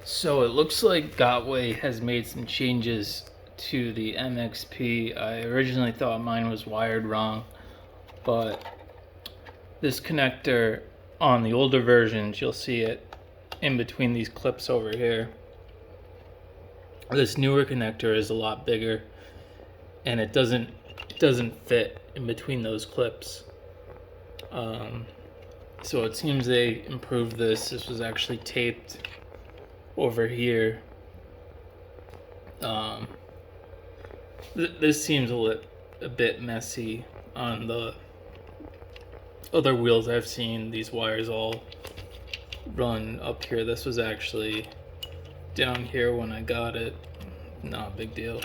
So it looks like Gotway has made some changes to the MXP. I originally thought mine was wired wrong, but this connector on the older versions, you'll see it in between these clips over here. This newer connector is a lot bigger, and it doesn't fit in between those clips. So it seems they improved this. This was actually taped over here. This seems a bit messy on the other wheels I've seen. These wires all run up here. This was actually down here when I got it. Not a big deal.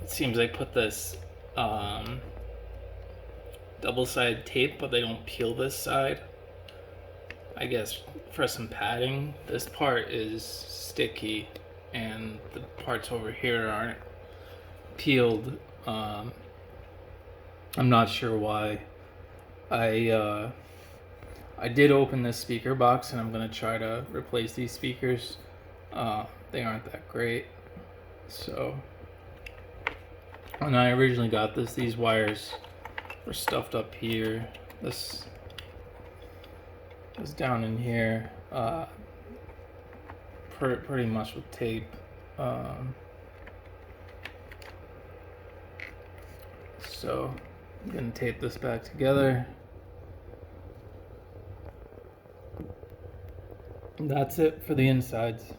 It seems they put this double-sided tape, but they don't peel this side. I guess for some padding. This part is sticky, and the parts over here aren't peeled. I'm not sure why. I did open this speaker box, and I'm gonna try to replace these speakers. They aren't that great. So when I originally got this, these wires were stuffed up here. This was down in here, pretty much with tape. So I'm gonna tape this back together. And that's it for the insides.